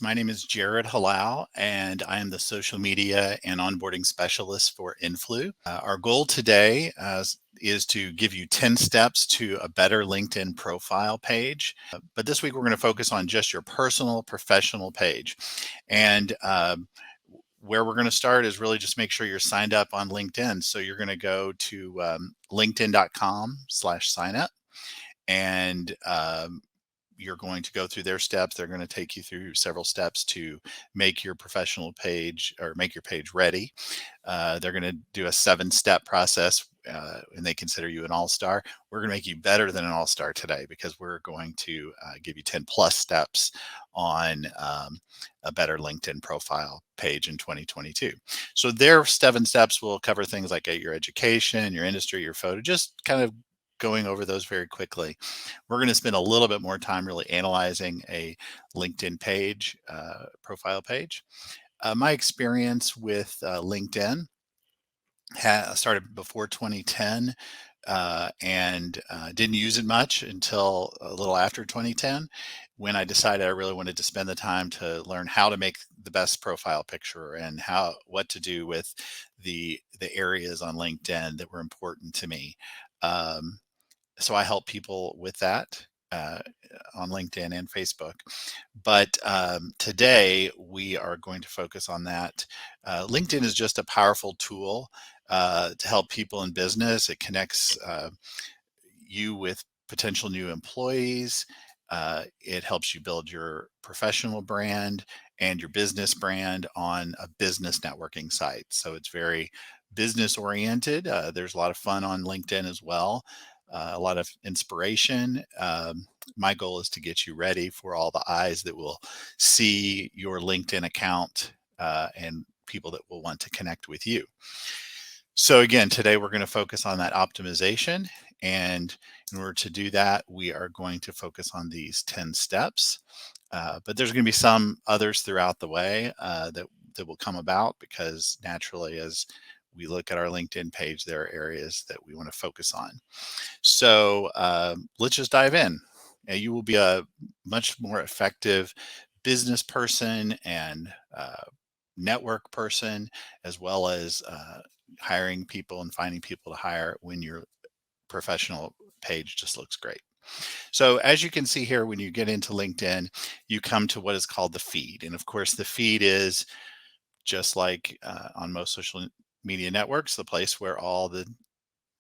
My name is Jared Halal, and I am the social media and onboarding specialist for Inphlu. Our goal today is to give you 10 steps to a better LinkedIn profile page. But this week, we're going to focus on just your personal professional page. And where we're going to start is really just make sure you're signed up on LinkedIn. So you're going to go to linkedin.com/sign up. And you're going to go through their steps. They're going to take you through several steps to make your professional page or make your page ready. They're going to do a 7-step process, and they consider you an all-star. We're going to make you better than an all-star today because we're going to give you 10 plus steps on a better LinkedIn profile page in 2022. So their 7 steps will cover things like your education, your industry, your photo, just kind of going over those very quickly. We're going to spend a little bit more time really analyzing a LinkedIn page, profile page. My experience with LinkedIn started before 2010 and didn't use it much until a little after 2010 when I decided I really wanted to spend the time to learn how to make the best profile picture and what to do with the areas on LinkedIn that were important to me. So I help people with that on LinkedIn and Facebook. But today we are going to focus on that. LinkedIn is just a powerful tool to help people in business. It connects you with potential new employees. It helps you build your professional brand and your business brand on a business networking site. So it's very business oriented. There's a lot of fun on LinkedIn as well, a lot of inspiration. My goal is to get you ready for all the eyes that will see your LinkedIn account and people that will want to connect with you. So again, today we're going to focus on that optimization. And in order to do that, we are going to focus on these 10 steps. But there's going to be some others throughout the way that will come about because naturally, as we look at our LinkedIn page, there are areas that we want to focus on. So let's just dive in. You will be a much more effective business person and network person, as well as hiring people and finding people to hire when your professional page just looks great. So as you can see here, when you get into LinkedIn, you come to what is called the feed. And of course, the feed is just like on most social media networks, the place where all the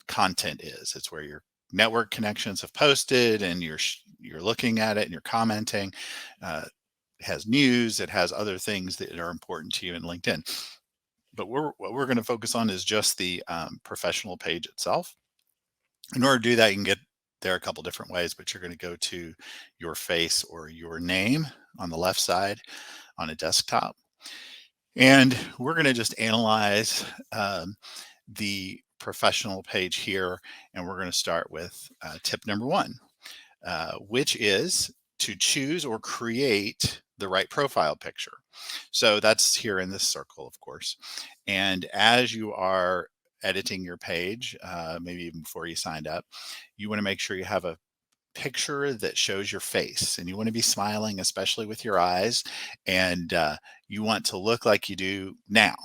content is. It's where your network connections have posted and you're looking at it and you're commenting. It has news, it has other things that are important to you in LinkedIn. But what we're going to focus on is just the professional page itself. In order to do that, you can get there a couple different ways, but you're going to go to your face or your name on the left side on a desktop. And we're going to just analyze the professional page here. And we're going to start with tip number 1, which is to choose or create the right profile picture. So that's here in this circle, of course. And as you are editing your page, maybe even before you signed up, you want to make sure you have a picture that shows your face, and you want to be smiling, especially with your eyes, and you want to look like you do now.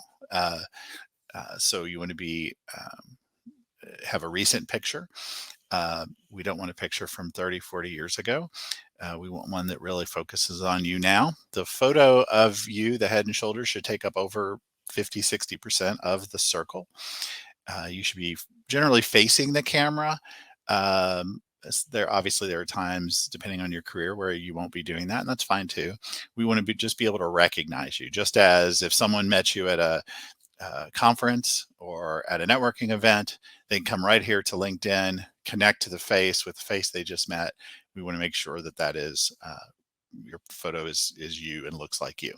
So you want to be have a recent picture. We don't want a picture from 30, 40 years ago. We want one that really focuses on you now. The photo of you, the head and shoulders, should take up over 50, 60% of the circle. You should be generally facing the camera. There are times, depending on your career, where you won't be doing that, and that's fine too. We want to just be able to recognize you, just as if someone met you at a conference or at a networking event, they can come right here to LinkedIn, connect to the face with the face they just met. We want to make sure that that is your photo is you and looks like you.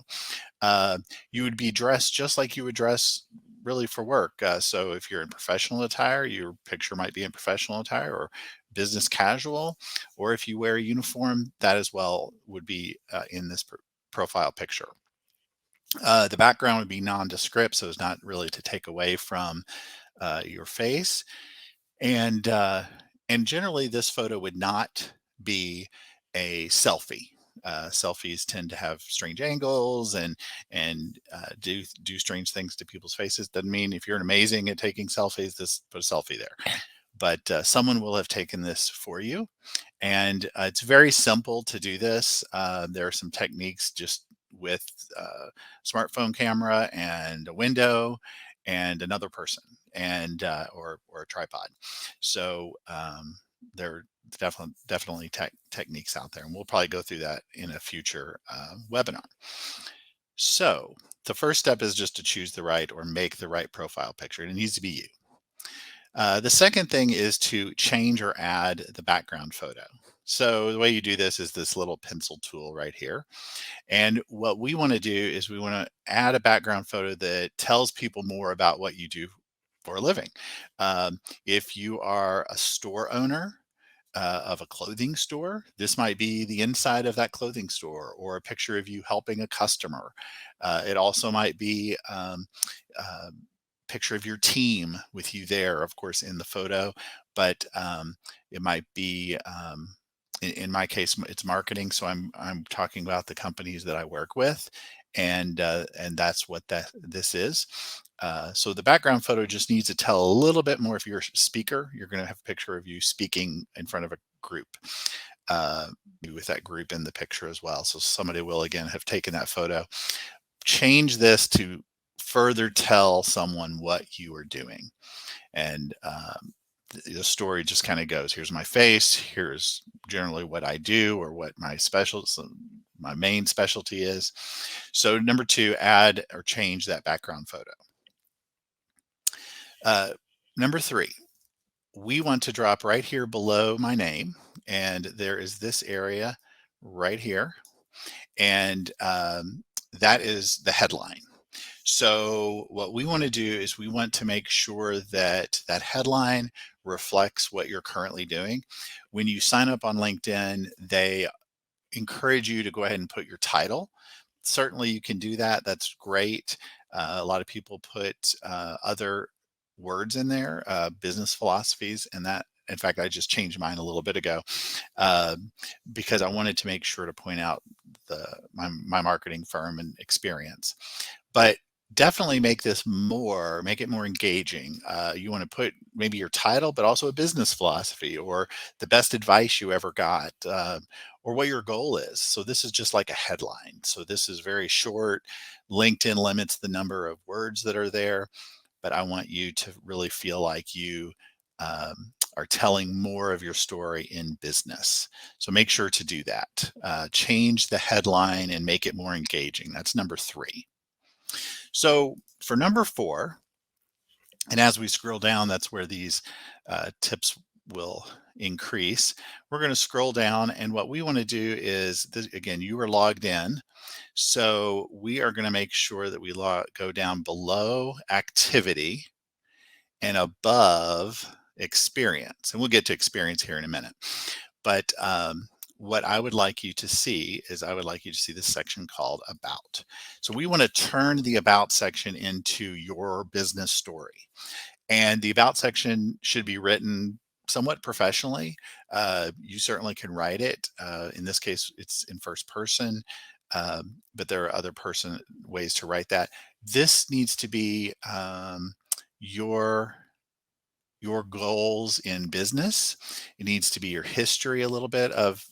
You would be dressed just like you would dress really for work. So if you're in professional attire, your picture might be in professional attire or business casual, or if you wear a uniform, that as well would be in this profile picture. The background would be nondescript, so it's not really to take away from your face. And generally, this photo would not be a selfie. Selfies tend to have strange angles and do strange things to people's faces. Doesn't mean if you're amazing at taking selfies, just put a selfie there. But someone will have taken this for you, and it's very simple to do this. There are some techniques just with smartphone camera and a window and another person and or a tripod. So there are definitely techniques out there, and we'll probably go through that in a future webinar. So the first step is just to choose the right or make the right profile picture. It needs to be you. The second thing is to change or add the background photo. So the way you do this is this little pencil tool right here. And what we want to do is we want to add a background photo that tells people more about what you do for a living. If you are a store owner, of a clothing store, this might be the inside of that clothing store or a picture of you helping a customer. It also might be uh, picture of your team with you there, of course, in the photo, but it might be, in my case, it's marketing. So I'm talking about the companies that I work with, and that's what this is. So the background photo just needs to tell a little bit more. If you're a speaker, you're going to have a picture of you speaking in front of a group. Uh, with that group in the picture as well. So somebody will again have taken that photo. Change this to further tell someone what you are doing. And the story just kind of goes, here's my face, here's generally what I do or what my main specialty is. So number 2, add or change that background photo. Number 3, we want to drop right here below my name, and there is this area right here, and that is the headline. So what we want to do is we want to make sure that that headline reflects what you're currently doing. When you sign up on LinkedIn, they encourage you to go ahead and put your title. Certainly you can do that. That's great. A lot of people put other words in there, business philosophies, and that, in fact, I just changed mine a little bit ago uh, because I wanted to make sure to point out my marketing firm and experience. But definitely make it more engaging. You want to put maybe your title, but also a business philosophy or the best advice you ever got, or what your goal is. So this is just like a headline. So this is very short. LinkedIn limits the number of words that are there, but I want you to really feel like you are telling more of your story in business. So make sure to do that. Change the headline and make it more engaging. That's number 3. So for number 4, and as we scroll down, that's where these tips will increase. We're going to scroll down, and what we want to do is, again, you are logged in. So we are going to make sure that we go down below activity and above experience. And we'll get to experience here in a minute. But what I would like you to see is I would like you to see this section called About. So we want to turn the About section into your business story. And the About section should be written somewhat professionally. You certainly can write it. In this case, it's in first person, but there are other ways to write that. This needs to be your goals in business. It needs to be your history a little bit of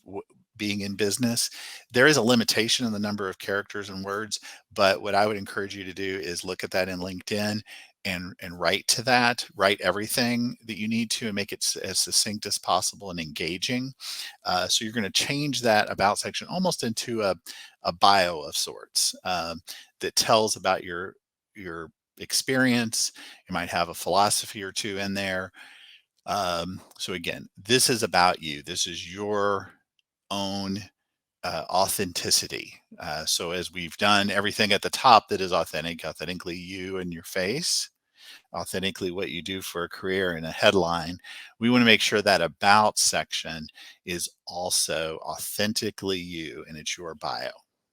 being in business. There is a limitation in the number of characters and words, but what I would encourage you to do is look at that in LinkedIn and write to that, write everything that you need to and make it as succinct as possible and engaging. So you're going to change that About section almost into a bio of sorts that tells about your experience. You might have a philosophy or two in there. So again, this is about you. This is your own authenticity. So as we've done everything at the top that is authentically you and your face, authentically what you do for a career and a headline, we want to make sure that About section is also authentically you and it's your bio.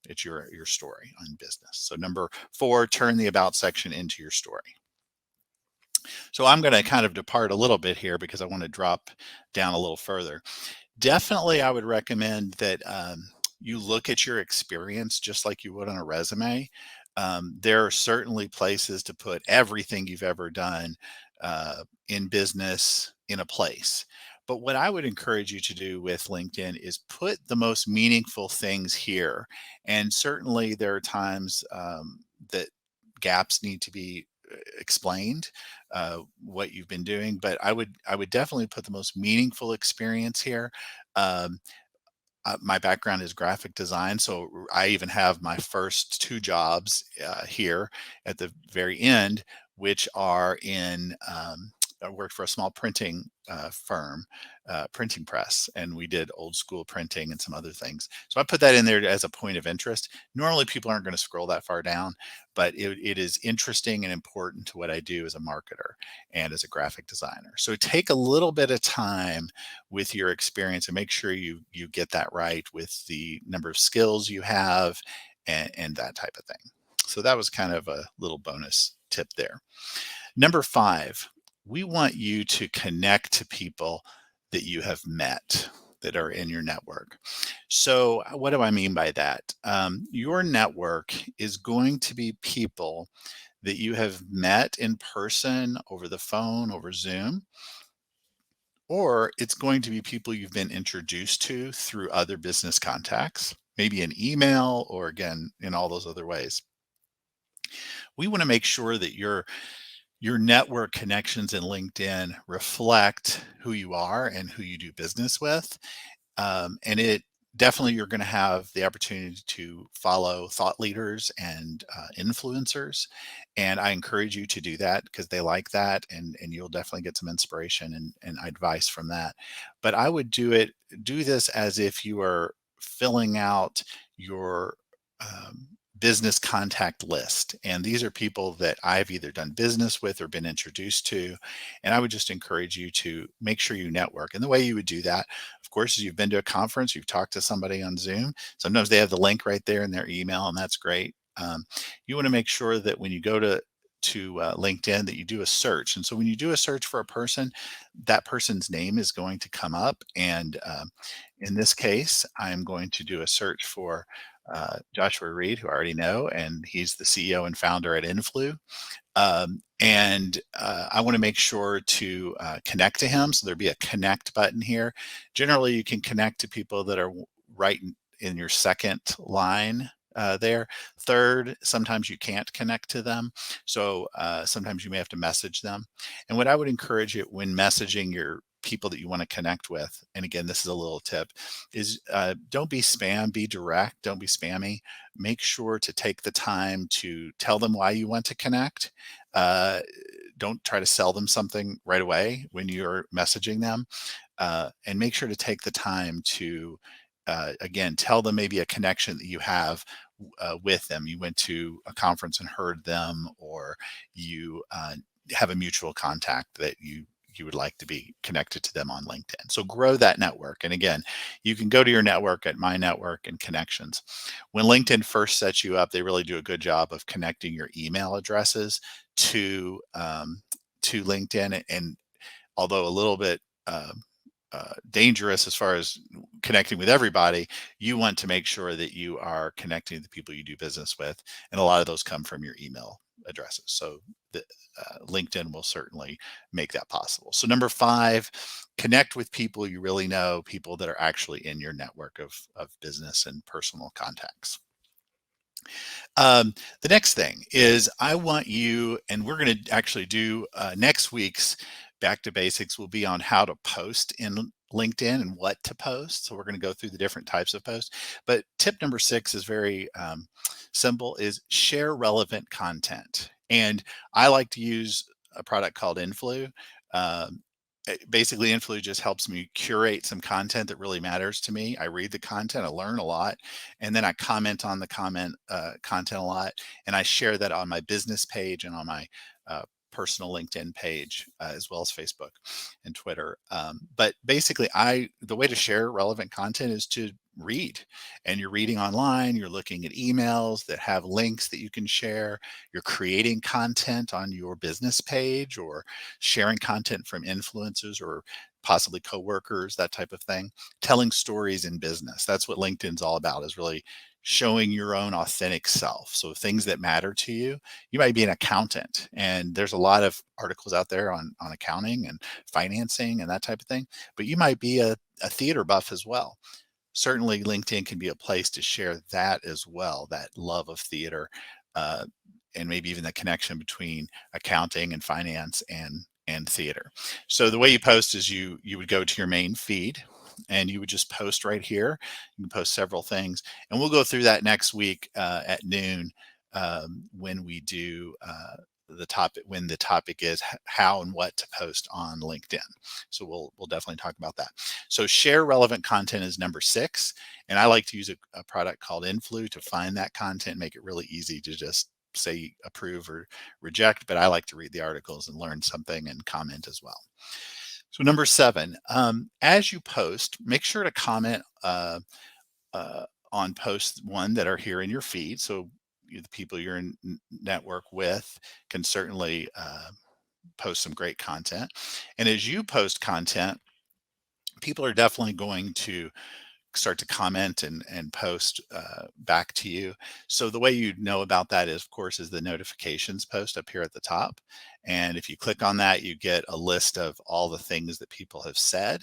It's your story on business. So number 4, turn the About section into your story. So I'm going to kind of depart a little bit here because I want to drop down a little further. Definitely, I would recommend that you look at your experience just like you would on a resume. There are certainly places to put everything you've ever done in business in a place. But what I would encourage you to do with LinkedIn is put the most meaningful things here. And certainly there are times that gaps need to be explained, what you've been doing. But I would definitely put the most meaningful experience here. Um, my background is graphic design, so I even have my first two jobs here at the very end, which are in. I worked for a small printing firm, printing press, and we did old school printing and some other things. So I put that in there as a point of interest. Normally, people aren't going to scroll that far down, but it is interesting and important to what I do as a marketer and as a graphic designer. So take a little bit of time with your experience and make sure you get that right with the number of skills you have and that type of thing. So that was kind of a little bonus tip there. Number 5, we want you to connect to people that you have met that are in your network. So what do I mean by that? Your network is going to be people that you have met in person, over the phone, over Zoom, or it's going to be people you've been introduced to through other business contacts, maybe an email, or again, in all those other ways. We want to make sure that your network connections in LinkedIn reflect who you are and who you do business with. And it definitely, you're going to have the opportunity to follow thought leaders and influencers. And I encourage you to do that because they like that, and you'll definitely get some inspiration and advice from that. But I would do this as if you are filling out your um, business contact list. And these are people that I've either done business with or been introduced to. And I would just encourage you to make sure you network. And the way you would do that, of course, is you've been to a conference, you've talked to somebody on Zoom. Sometimes they have the link right there in their email, and that's great. You want to make sure that when you go to LinkedIn that you do a search. And so when you do a search for a person, that person's name is going to come up. And in this case, I'm going to do a search for Joshua Reed, who I already know, and he's the CEO and founder at Inphlu. And I want to make sure to connect to him. So there'll be a connect button here. Generally, you can connect to people that are right in your second line there. Third, sometimes you can't connect to them. So sometimes you may have to message them. And what I would encourage you when messaging your people that you want to connect with, and again, this is a little tip, is don't be spam, be direct, don't be spammy. Make sure to take the time to tell them why you want to connect. Uh, don't try to sell them something right away when you're messaging them. And make sure to take the time to, again, tell them maybe a connection that you have with them. You went to a conference and heard them, or you have a mutual contact that you would like to be connected to them on LinkedIn. So grow that network. And again, you can go to your network at My Network and Connections. When LinkedIn first sets you up, they really do a good job of connecting your email addresses to LinkedIn. And although a little bit dangerous as far as connecting with everybody, you want to make sure that you are connecting the people you do business with, and a lot of those come from your email addresses. So the, LinkedIn will certainly make that possible. So number 5, connect with people you really know, people that are actually in your network of business and personal contacts. The next thing is I want you, and we're going to actually do next week's Back to Basics will be on how to post in LinkedIn and what to post. So we're going to go through the different types of posts. But tip number 6 is very simple: is share relevant content. And I like to use a product called Inphlu. Um, Basically, Influ just helps me curate some content that really matters to me. I read the content, I learn a lot, and then I comment on the content a lot, and I share that on my business page and on my personal LinkedIn page, as well as Facebook and Twitter. But basically, the way to share relevant content is to read, and you're reading online, you're looking at emails that have links that you can share, you're creating content on your business page, or sharing content from influencers or possibly coworkers, that type of thing. Telling stories in business. That's what LinkedIn's all about, is really showing your own authentic self. So things that matter to you. You might be an accountant, and there's a lot of articles out there on accounting and financing and that type of thing. But you might be a theater buff as well. Certainly LinkedIn can be a place to share that as well, that love of theater, uh, and maybe even the connection between accounting and finance and theater. So the way you post is you would go to your main feed and you would just post right here. You can post several things, and we'll go through that next week at noon, when we do the topic, when the topic is how and what to post on LinkedIn. So we'll definitely talk about that. So share relevant content is number 6, and I like to use a product called Inphlu to find that content, make it really easy to just say approve or reject. But I like to read the articles and learn something and comment as well. So number 7, as you post, make sure to comment on posts, one, that are here in your feed. So the people you're in network with can certainly post some great content. And as you post content, people are definitely going to start to comment and post back to you. So the way you know about that is, of course, is the notifications post up here at the top. And if you click on that, you get a list of all the things that people have said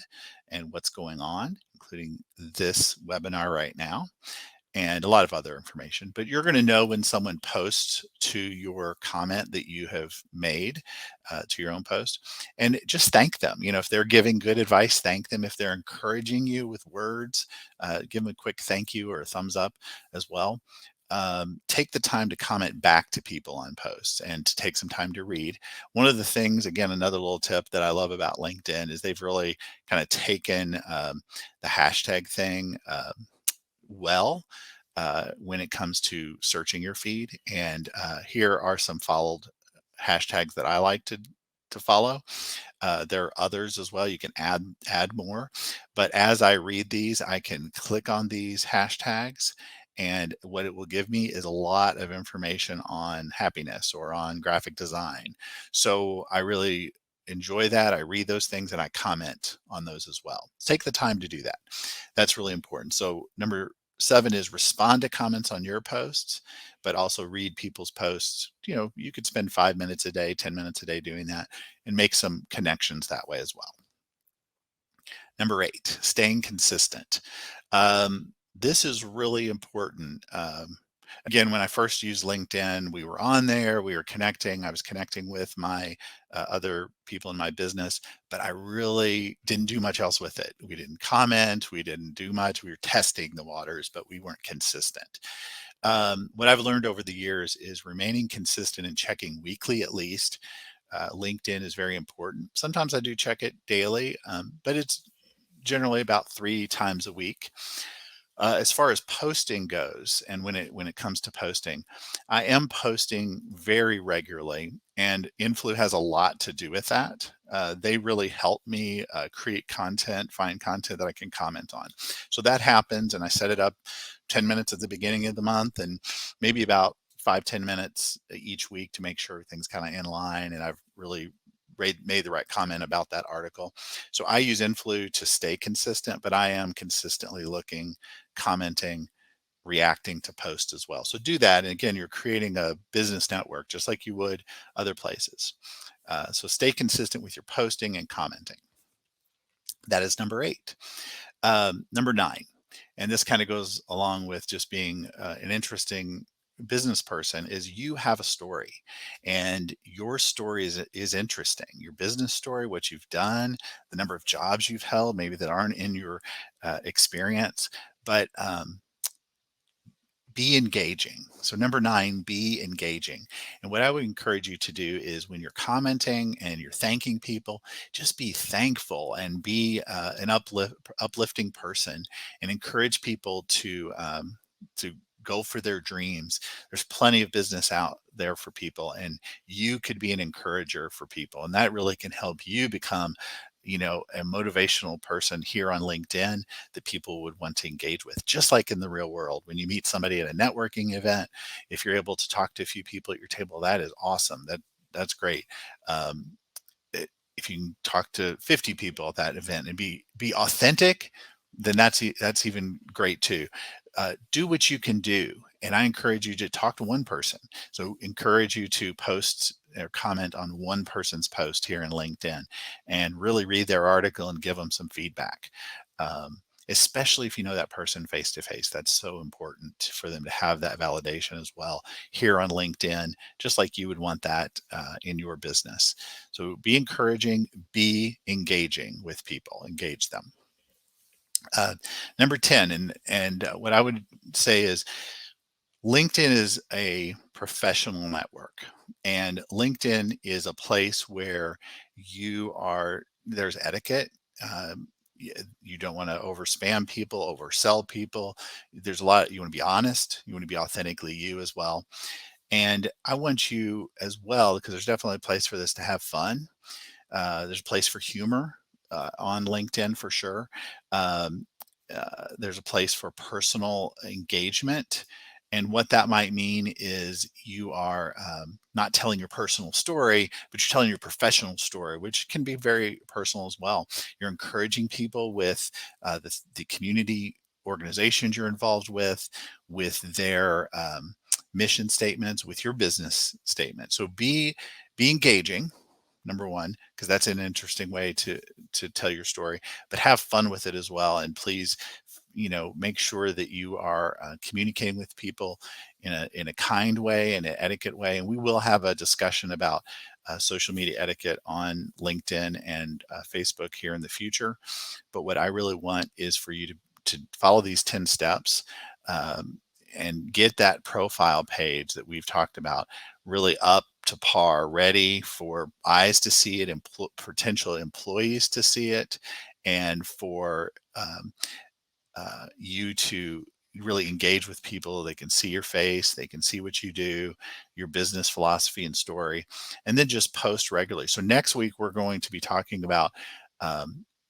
and what's going on, including this webinar right now, and a lot of other information. But you're going to know when someone posts to your comment that you have made to your own post, and just thank them. If they're giving good advice, thank them. If they're encouraging you with words, give them a quick thank you or a thumbs up as well. Take the time to comment back to people on posts and to take some time to read. One of the things, again, another little tip that I love about LinkedIn is they've really kind of taken the hashtag thing well when it comes to searching your feed. And here are some followed hashtags that I like to follow. There are others as well. You can add more. But as I read these, I can click on these hashtags, and what it will give me is a lot of information on happiness or on graphic design. So I really enjoy that. I read those things and I comment on those as well. Take the time to do that. That's really important. So number 7 is respond to comments on your posts, but also read people's posts. You could spend 5 minutes a day, 10 minutes a day doing that and make some connections that way as well. Number 8, staying consistent. This is really important. Again, when I first used LinkedIn, we were on there, we were connecting. I was connecting with my other people in my business, but I really didn't do much else with it. We didn't comment, we didn't do much. We were testing the waters, but we weren't consistent. What I've learned over the years is remaining consistent and checking weekly at least. LinkedIn is very important. Sometimes I do check it daily, but it's generally about 3 times a week. As far as posting goes, and when it comes to posting, I am posting very regularly, and Influ has a lot to do with that. They really help me create content, find content that I can comment on. So that happens, and I set it up 10 minutes at the beginning of the month, and maybe about 5-10 minutes each week to make sure everything's kind of in line, and I've really made the right comment about that article. So I use Influ to stay consistent, but I am consistently looking, commenting, reacting to posts as well. So do that. And again, you're creating a business network just like you would other places. So stay consistent with your posting and commenting. That is number 8. Number 9, and this kind of goes along with just being an interesting business person, is you have a story, and your story is interesting. Your business story, what you've done, the number of jobs you've held, maybe that aren't in your experience, but be engaging. So number 9, be engaging. And what I would encourage you to do is when you're commenting and you're thanking people, just be thankful and be an uplifting person, and encourage people to go for their dreams. There's plenty of business out there for people, and you could be an encourager for people, and that really can help you become a motivational person here on LinkedIn that people would want to engage with. Just like in the real world, when you meet somebody at a networking event, if you're able to talk to a few people at your table, that is awesome. That's great. Um, if you can talk to 50 people at that event and be authentic, then that's even great too. Do what you can do, and I encourage you to talk to one person. So encourage you to post or comment on one person's post here in LinkedIn, and really read their article and give them some feedback. Um, Especially if you know that person face to face. That's so important for them to have that validation as well here on LinkedIn, just like you would want that in your business. So be encouraging, be engaging with people, engage them. Uh, Number 10, and what I would say is LinkedIn is a professional network, and LinkedIn is a place where there's etiquette. You don't want to over spam people, oversell people. There's a lot, you want to be honest, you want to be authentically you as well. And I want you as well, because there's definitely a place for this, to have fun. There's a place for humor on LinkedIn for sure. Um, there's a place for personal engagement. And what that might mean is you are not telling your personal story, but you're telling your professional story, which can be very personal as well. You're encouraging people with the community organizations you're involved with their mission statements, with your business statement. So be engaging, number one, because that's an interesting way to tell your story, but have fun with it as well. And please, make sure that you are communicating with people in a kind way and an etiquette way. And we will have a discussion about social media etiquette on LinkedIn and Facebook here in the future. But what I really want is for you to follow these 10 steps, um, and get that profile page that we've talked about really up to par, ready for eyes to see it, potential employees to see it, and for you to really engage with people. They can see your face, they can see what you do, your business philosophy and story, and then just post regularly. So next week, we're going to be talking about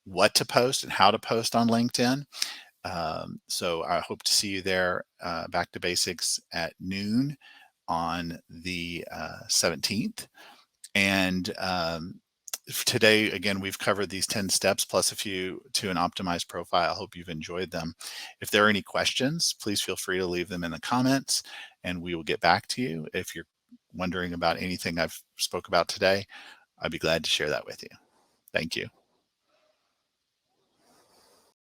what to post and how to post on LinkedIn. So I hope to see you there, back to basics at noon on the 17th. And today, again, we've covered these 10 steps plus a few to an optimized profile. I hope you've enjoyed them. If there are any questions, please feel free to leave them in the comments and we will get back to you. If you're wondering about anything I've spoke about today, I'd be glad to share that with you. Thank you.